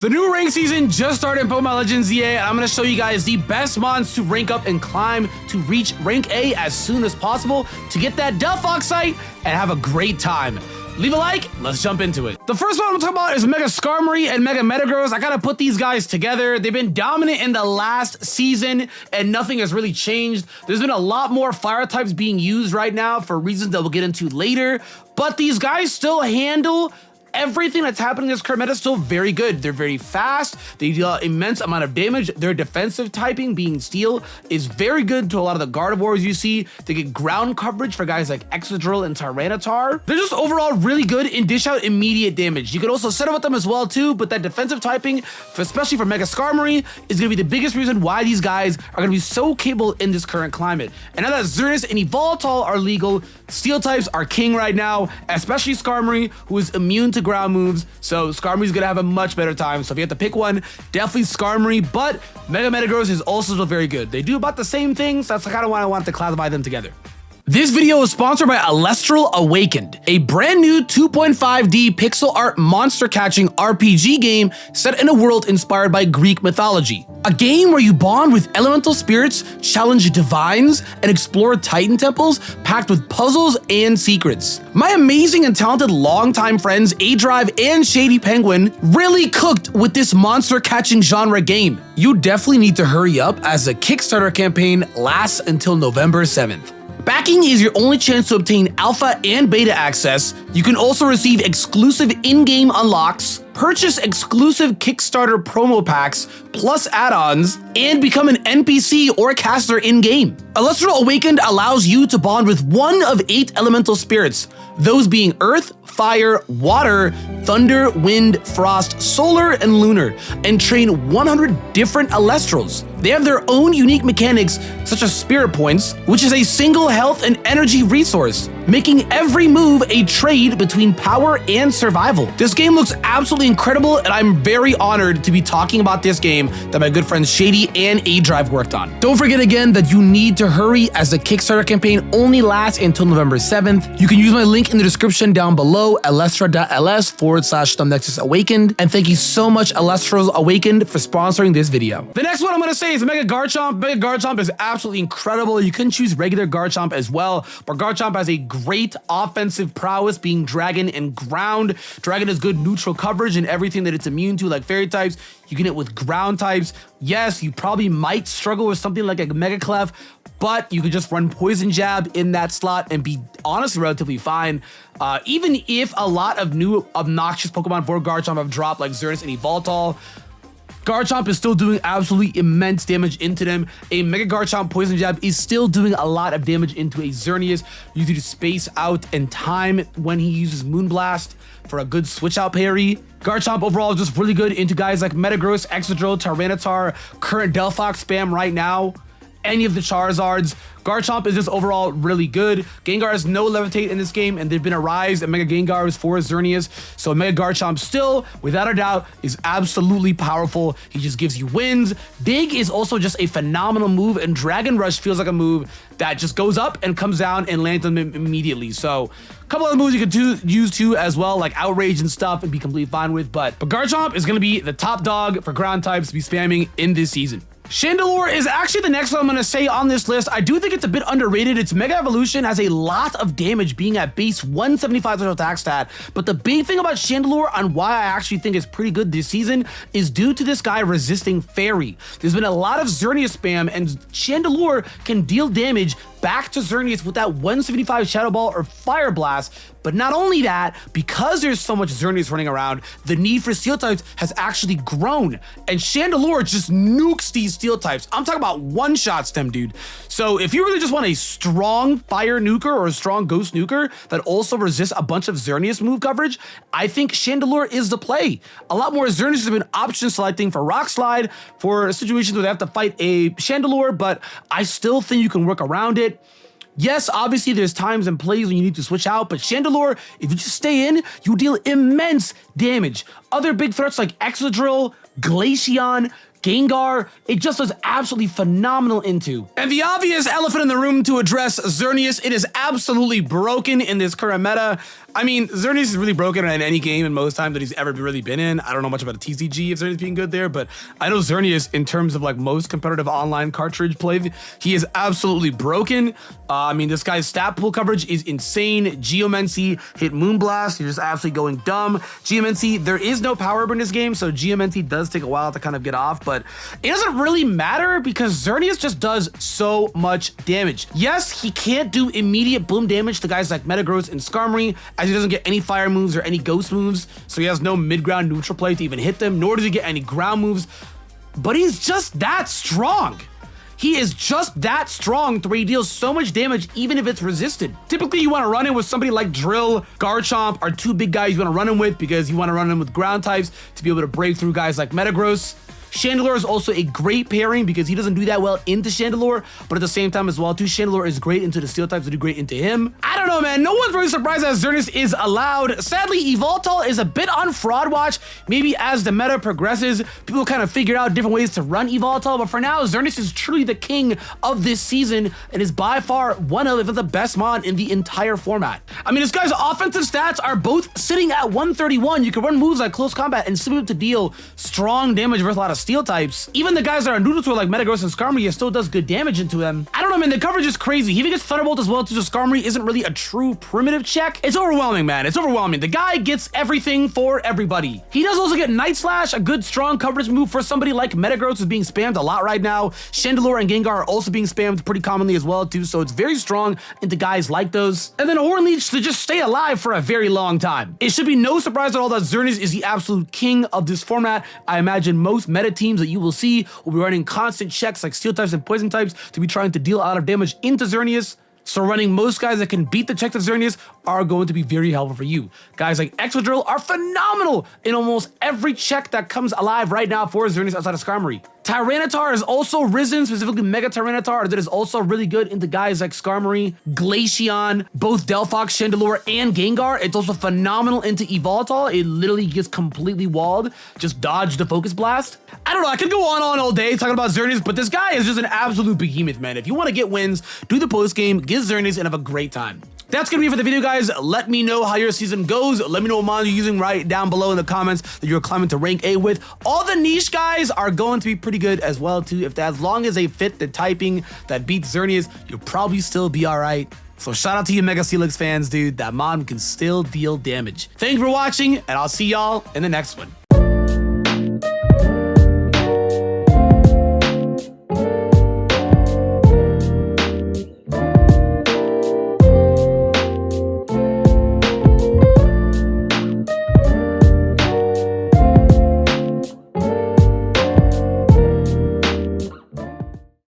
The new rank season just started in Pokemon Legends EA, and I'm going to show you guys the best mons to rank up and climb to reach rank A as soon as possible to get that delphox site and have a great time. Leave a like, let's jump into it. The first one I'm talking about is Mega Skarmory and Mega Metagross. I gotta put these guys together. They've been dominant in the last season and nothing has really changed. There's been a lot more fire types being used right now for reasons that we'll get into later, but these guys still handle everything that's happening in this current meta. Is still very good. They're very fast. They deal an immense amount of damage. Their defensive typing, being steel, is very good to a lot of the Gardevoirs you see. They get ground coverage for guys like Excadrill and Tyranitar. They're just overall really good and dish out immediate damage. You can also set up with them as well too, but that defensive typing, especially for Mega Skarmory, is going to be the biggest reason why these guys are going to be so capable in this current climate. And now that Xerneas and Evoltol are legal, steel types are king right now, especially Skarmory, who is immune to ground moves, so Skarmory's gonna have a much better time. So if you have to pick one, definitely Skarmory, but Mega Metagross is also still very good. They do about the same things, so that's kind of why I want to classify them together. This video is sponsored by Alestral Awakened, a brand new 2.5D pixel art monster catching RPG game set in a world inspired by Greek mythology. A game where you bond with elemental spirits, challenge divines, and explore titan temples packed with puzzles and secrets. My amazing and talented longtime friends A-Drive and Shady Penguin really cooked with this monster catching genre game. You definitely need to hurry up as the Kickstarter campaign lasts until November 7th. Backing is your only chance to obtain alpha and beta access. You can also receive exclusive in-game unlocks, purchase exclusive Kickstarter promo packs, plus add-ons, and become an NPC or caster in-game. Alestral Awakened allows you to bond with one of 8 elemental spirits, those being Earth, Fire, Water, Thunder, Wind, Frost, Solar, and Lunar, and train 100 different Alestrals. They have their own unique mechanics, such as Spirit Points, which is a single health and energy resource, making every move a trade between power and survival. This game looks absolutely incredible, and I'm very honored to be talking about this game that my good friends Shady and A-Drive worked on. Don't forget again that you need to hurry, as the Kickstarter campaign only lasts until November 7th. You can use my link in the description down below, alestra.ls/Numbnexus Awakened, and thank you so much Alestra's Awakened for sponsoring this video. The next one I'm going to say is Mega Garchomp. Mega Garchomp is absolutely incredible. You can choose regular Garchomp as well, but Garchomp has a great offensive prowess, being Dragon and Ground. Dragon has good neutral coverage and everything that it's immune to, like fairy types. You can hit with ground types. Yes, you probably might struggle with something like a Mega Clef, but you could just run Poison Jab in that slot and be honestly relatively fine. Even if a lot of new obnoxious Pokemon for Garchomp have dropped, like Xerneas and Evoltol, Garchomp is still doing absolutely immense damage into them. A Mega Garchomp Poison Jab is still doing a lot of damage into a Xerneas. You need to space out and time when he uses Moonblast for a good switch out parry. Garchomp overall is just really good into guys like Metagross, Excadrill, Tyranitar, current Delphox spam right now, any of the Charizards. Garchomp is just overall really good. Gengar has no Levitate in this game, and there's been a rise in Mega Gengars for Xerneas. So Mega Garchomp still, without a doubt, is absolutely powerful. He just gives you wins. Dig is also just a phenomenal move, and Dragon Rush feels like a move that just goes up and comes down and lands on them immediately. So a couple other moves you could use too as well, like Outrage and stuff, and be completely fine with. But Garchomp is going to be the top dog for ground types to be spamming in this season. Chandelure is actually the next one I'm going to say on this list. I do think it's a bit underrated. Its Mega Evolution has a lot of damage, being at base 175 total attack stat. But the big thing about Chandelure on why I actually think it's pretty good this season is due to this guy resisting Fairy. There's been a lot of Xerneas spam, and Chandelure can deal damage back to Xerneas with that 175 Shadow Ball or Fire Blast. But not only that, because there's so much Xerneas running around, the need for steel types has actually grown, and Chandelure just nukes these steel types. I'm talking about one-shots them, dude. So if you really just want a strong fire nuker or a strong ghost nuker that also resists a bunch of Xerneas move coverage, I think Chandelure is the play. A lot more Xerneas have been option selecting for Rock Slide for situations where they have to fight a Chandelure, but I still think you can work around it. Yes, obviously there's times and plays when you need to switch out, but Chandelure, if you just stay in, you deal immense damage. Other big threats like Excadrill, Glaceon, Gengar, it just does absolutely phenomenal into. And the obvious elephant in the room to address, Xerneas, it is absolutely broken in this current meta. I mean, Xerneas is really broken in any game in most time that he's ever really been in. I don't know much about a TCG if Xerneas being good there, but I know Xerneas in terms of like most competitive online cartridge play, he is absolutely broken. I mean, this guy's stat pool coverage is insane. Geomancy hit Moonblast, you're just absolutely going dumb. Geomancy, there is no power up in this game, so Geomancy does take a while to kind of get off, but it doesn't really matter because Xerneas just does so much damage. Yes, he can't do immediate boom damage to guys like Metagross and Skarmory, as he doesn't get any fire moves or any ghost moves, so he has no mid-ground neutral play to even hit them, nor does he get any ground moves, but he's just that strong. He is just that strong to where he deals so much damage even if it's resisted. Typically, you want to run in with somebody like Drill, Garchomp are two big guys you want to run in with because you want to run in with ground types to be able to break through guys like Metagross. Chandelure is also a great pairing because he doesn't do that well into Chandelure, but at the same time as well too, Chandelure is great into the steel types that do great into him. I don't know, man. No one's really surprised that Xerneas is allowed. Sadly, Yveltal is a bit on fraud watch. Maybe as the meta progresses, people kind of figure out different ways to run Yveltal, but for now, Xerneas is truly the king of this season and is by far one of, if not the best mod in the entire format. I mean, this guy's offensive stats are both sitting at 131. You can run moves like Close Combat and still be able to deal strong damage versus a lot of steel types. Even the guys that are neutral to like Metagross and Skarmory, it still does good damage into them. I don't know, man. The coverage is crazy. He even gets Thunderbolt as well, too, so Skarmory isn't really a true primitive check. It's overwhelming, man. It's overwhelming. The guy gets everything for everybody. He does also get Night Slash, a good strong coverage move for somebody like Metagross who's being spammed a lot right now. Chandelure and Gengar are also being spammed pretty commonly as well, too, so it's very strong into guys like those. And then Hornleech to just stay alive for a very long time. It should be no surprise at all that Xerneas is the absolute king of this format. I imagine most meta teams that you will see will be running constant checks like steel types and poison types to be trying to deal a lot of damage into Xerneas. So running most guys that can beat the checks of Xerneas are going to be very helpful for you. Guys like Exodrill are phenomenal in almost every check that comes alive right now for Xerneas outside of Skarmory. Tyranitar has also risen, specifically Mega Tyranitar, that is also really good into guys like Skarmory, Glaceon, both Delphox, Chandelure, and Gengar. It's also phenomenal into Yveltal. It literally gets completely walled. Just dodge the Focus Blast. I don't know, I could go on all day talking about Xerneas, but this guy is just an absolute behemoth, man. If you want to get wins, do the post game, get Xerneas, and have a great time. That's gonna be it for the video, guys. Let me know how your season goes. Let me know what mod you're using right down below in the comments that you're climbing to rank A with. All the niche guys are going to be pretty good as well too. As long as they fit the typing that beats Xerneas, you'll probably still be all right. So shout out to you Mega Steelix fans, dude. That mod can still deal damage. Thank you for watching, and I'll see y'all in the next one.